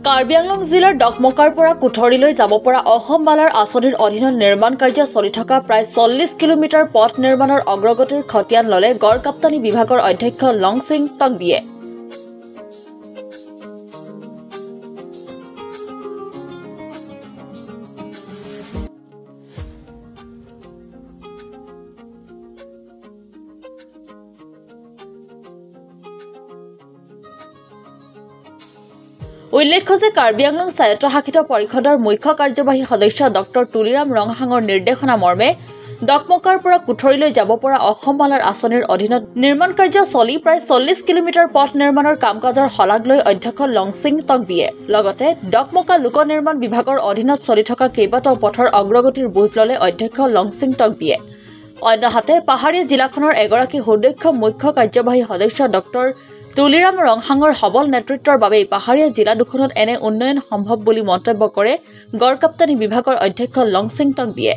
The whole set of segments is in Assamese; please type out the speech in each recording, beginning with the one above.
কাৰ্বি আংলং জিলাৰ ডকমকাৰ পৰা কুঠৰিলৈ যাব পৰা অসম মালাৰ আঁচনিৰ অধীনত নিৰ্মাণ কাৰ্য চলি থকা প্ৰায় 40 কিলোমিটাৰ পথ নিৰ্মাণৰ অগ্ৰগতিৰ খতিয়ান ল'লে গড়কাপ্তানি বিভাগৰ অধ্যক্ষ লংচিং টকবিয়ে। উল্লেখ্য যে কাৰ্বি আংলং স্বায়ত্তশাসিত পৰিষদৰ মুখ্য কাৰ্যবাহী সদস্য ডক্টৰ তুলিৰাম ৰংহাঙৰ নিৰ্দেশনা মৰ্মে ডকমকাৰ পৰা কুঠৰিলৈ যাব পৰা অসম মালাৰ আঁচনিৰ অধীনত নিৰ্মাণ কাৰ্য চলি প্ৰায় 40 কিলোমিটাৰ পথ নিৰ্মাণৰ কাম কাজৰ শলাগ লৈ অধ্যক্ষ লংচিং টকবিয়ে লগতে ডকমকা লোক নিৰ্মাণ বিভাগৰ অধীনত চলি থকা কেইবাটাও পথৰ অগ্ৰগতিৰ বুজ ল'লে অধ্যক্ষ লংচিং টকবিয়ে। অন্যহাতে পাহাৰীয়া জিলাখনৰ এগৰাকী সুদক্ষ মুখ্য কাৰ্যবাহী সদস্য ডক্টৰ তুলিৰাম ৰংহাঙৰ সবল নেতৃত্বৰ বাবে পাহাৰীয়া জিলা দুখনত এনে উন্নয়ন সম্ভৱ বুলি মন্তব্য কৰে গড়কাপ্তানি বিভাগৰ অধ্যক্ষ লংচিং টকবিয়ে।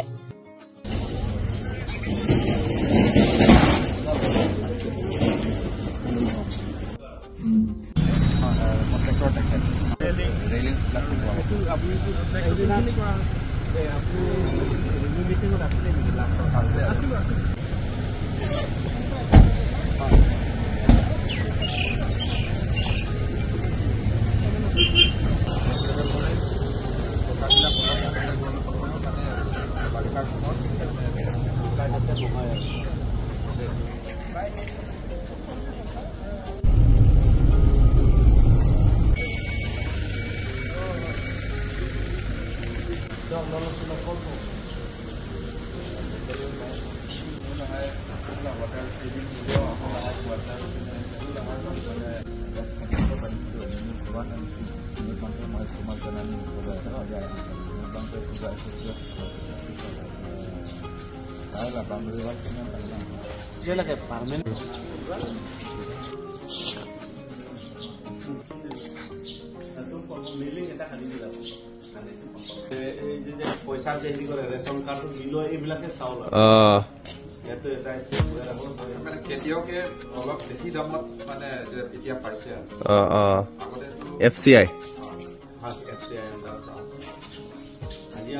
FCI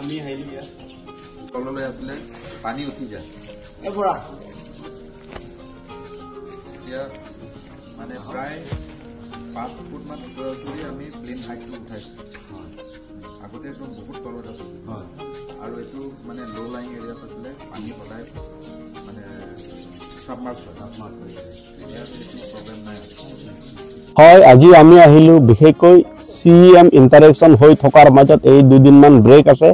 আমি তললৈ আছিলে পানী উঠি যায় এতিয়া মানে প্ৰায় 5 ফুট মান ওপৰলৈ আমি প্লেন হাইটটো উঠাইছো। আগতে এইটো বহুত তলত আছিল আৰু এইটো মানে ল' লাইং এৰিয়াত আছিলে পানী সদায় মানে সাবমাৰ্জ এতিয়া প্ৰব্লেম নাই। হয়, আজি আমি আহিলোঁ বিশেষকৈ CM ইণ্টাৰেকশ্যন হৈ থকাৰ মাজত এই দুদিনমান ব্ৰেক আছে।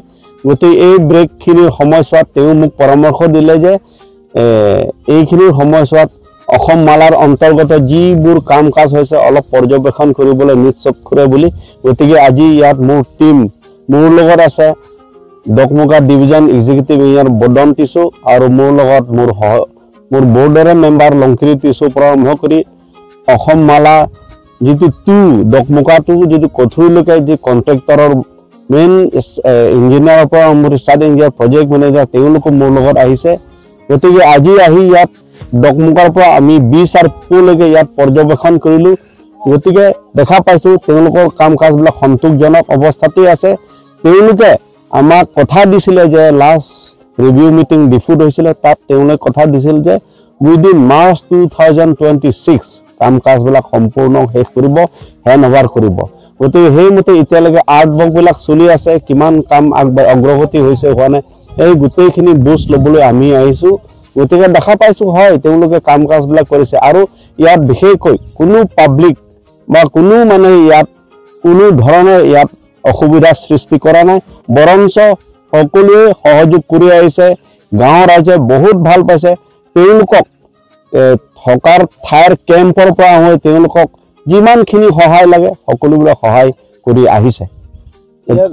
গতিকে এই ব্ৰেকখিনিৰ সময়ছোৱাত তেওঁ মোক পৰামৰ্শ দিলে যে এইখিনিৰ সময়ছোৱাত অসম মালাৰ অন্তৰ্গত যিবোৰ কাম কাজ হৈছে অলপ পৰ্যবেক্ষণ কৰিবলৈ নিশ্চক্ষৰে বুলি। গতিকে আজি ইয়াত মোৰ টীম মোৰ লগত আছে ডকমকা ডিভিজন এক্সিকিউটিভ ইঞ্জিনিয়াৰ বদন টিছু আৰু মোৰ লগত মোৰ বৰ্ডৰে মেম্বাৰ লংকিৰি টিছু পৰা আৰম্ভ কৰি অসম মালা যিটো ডকমকাটো যিটো কঠুৰিলৈকে যি কণ্ট্ৰেক্টৰৰ মেইন ইঞ্জিনিয়াৰৰ পৰা মোৰ ষ্টাৰ্ট ইঞ্জিনিয়াৰ প্ৰজেক্ট মেনেজাৰ তেওঁলোকো মোৰ লগত আহিছে। গতিকে আজি আহি ইয়াত ডকমকাৰ পৰা আমি 20 আৰু পুলৈকে ইয়াত পৰ্যবেক্ষণ কৰিলোঁ। গতিকে দেখা পাইছোঁ তেওঁলোকৰ কাম কাজবিলাক সন্তোষজনক অৱস্থাতেই আছে। তেওঁলোকে আমাক কথা দিছিলে যে লাষ্ট ৰিভিউ মিটিং ডিফুট হৈছিলে, তাত তেওঁলোকে কথা দিছিল যে উইদিন মাৰ্চ 2026 কাম কাজবিলাক সম্পূৰ্ণ শেষ কৰিব, হেণ্ড অভাৰ কৰিব। গতিকে সেইমতে এতিয়ালৈকে আৰ্ট ৱৰ্কবিলাক চলি আছে, কিমান কাম অগ্ৰগতি হৈছে হোৱা নাই এই গোটেইখিনি বুজ ল'বলৈ আমি আহিছোঁ। গতিকে দেখা পাইছোঁ হয় তেওঁলোকে কাম কাজবিলাক কৰিছে আৰু ইয়াত বিশেষকৈ কোনো পাব্লিক বা কোনো মানে ইয়াত কোনো ধৰণৰ ইয়াত অসুবিধাৰ সৃষ্টি কৰা নাই, বৰঞ্চ সকলোৱে সহযোগ কৰি আহিছে। গাঁৱৰ ৰাইজে বহুত ভাল পাইছে। তেওঁলোকক থকাৰ ঠাইৰ কেম্পৰ পৰা হৈ তেওঁলোকক যিমানখিনি সহায় লাগে সকলোবিলাক সহায় কৰি আহিছে।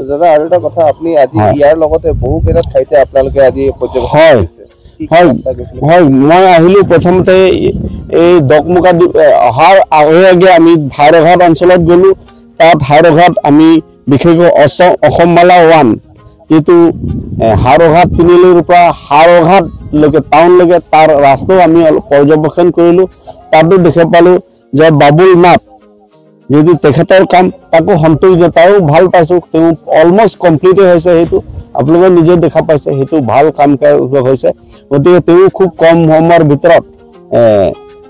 দাদা আৰু এটা কথা, আপুনি আজি ইয়াৰ লগতে বহুকেইটা ঠাইতে আপোনালোকে আজি হয় হয় মই আহিলোঁ প্ৰথমতে এই ডকমকা অহাৰ আগে আমি হাইৰঘাট অঞ্চলত গ'লোঁ। তাত হাইৰঘাট আমি বিশেষকৈ অসম মালা 1 যিটো হাইৰঘাট তিনিআলিৰ পৰা হাইৰঘাটলৈকে টাউনলৈকে তাৰ ৰাস্তাও আমি অলপ পৰ্যবেক্ষণ কৰিলোঁ। তাতো দেখা পালোঁ যে বাবুল নাথ যদি তেখেতৰ কাম তাকো সন্তোষ তাও ভাল পাইছোঁ তেওঁ অলমষ্ট কমপ্লিটে হৈছে সেইটো আপোনালোকে নিজে দেখা পাইছে সেইটো ভাল কাম হৈছে গতিকে তেওঁ খুব কম সময়ৰ ভিতৰত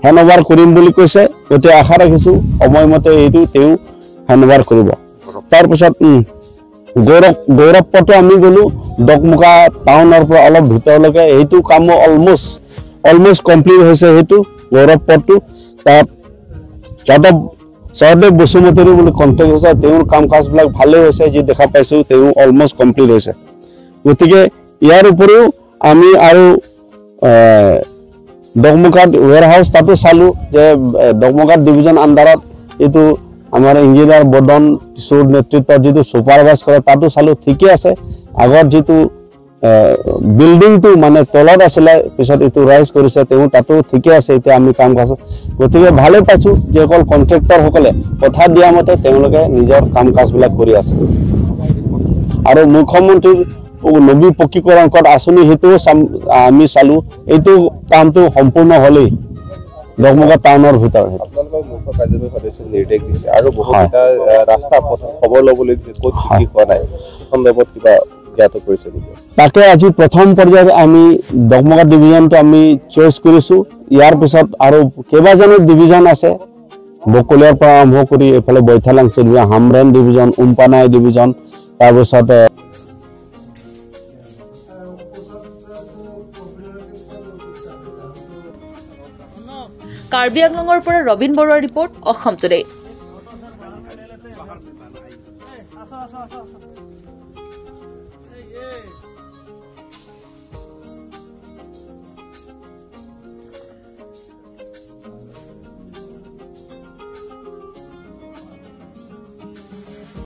হেণ্ড অভাৰ কৰিম বুলি কৈছে গতিকে আশা ৰাখিছোঁ সময়মতে এইটো তেওঁ হেণ্ড অভাৰ কৰিব তাৰপিছত গৌৰৱ পথো আমি গ'লোঁ ডকমুকা টাউনৰ পৰা অলপ ভিতৰলৈকে এইটো কামো অলমষ্ট কমপ্লিট হৈছে সেইটো গৌৰৱ পথটো তাত সহদেৱ বসুমতীৰ বুলি কণ্টেক্ট হৈছে তেওঁৰ কাম কাজবিলাক ভালেই হৈছে যি দেখা পাইছোঁ তেওঁ অলমষ্ট কমপ্লিট হৈছে গতিকে ইয়াৰ উপৰিও আমি আৰু ডকমুকাত ৱেৰ হাউচ তাতো চালোঁ যে ডকমুকাত ডিভিজন আণ্ডাৰত এইটো আমাৰ ইঞ্জিনিয়াৰ বৰ্ধন কিশোৰ নেতৃত্বত যিটো ছুপাৰভাইজ কৰে তাতো চালোঁ ঠিকে আছে আগত যিটো বিল্ডিংটো মানে তলত আছিলে পিছত এইটো ৰাইজ কৰিছে তেওঁ তাতো ঠিকে আছে এতিয়া আমি কাম কাজ গতিকে ভালেই পাইছোঁ যিসকল কণ্ট্ৰেক্টৰসকলে কথা দিয়া মতে তেওঁলোকে নিজৰ কাম কাজবিলাক কৰি আছে আৰু মুখ্যমন্ত্ৰীৰ নবী পকীকৰণ আঁচনি সেইটোও আমি চালোঁ এইটো কামটো সম্পূৰ্ণ হ'লেই ডকমুকা টাউনৰ ভিতৰত আপোনালোকৰ মুখ্য কাৰ্যবাহী সদস্যই নিৰ্দেশ দিছে আৰু বহুকেইটা ৰাস্তা খবৰ ল'বলৈ দিছে ক'ত কি হোৱা নাই সন্দৰ্ভত কিবা জ্ঞাত কৰিছে নেকি তাকে আজি প্ৰথম পৰ্যায়ত আমি ডকমুকা ডিভিজনটো আমি চইচ কৰিছোঁ ইয়াৰ পিছত আৰু কেইবাজনো ডিভিজন আছে বকলিয়াৰ পৰা আৰম্ভ কৰি এইফালে বৈঠালাংচি ডিভিজন হামৰেন ডিভিজন উমপানাই ডিভিজন তাৰপিছত কাৰ্বি আংলঙৰ পৰা ৰবীন বৰুৱাৰ ৰিপৰ্ট অসম টুডে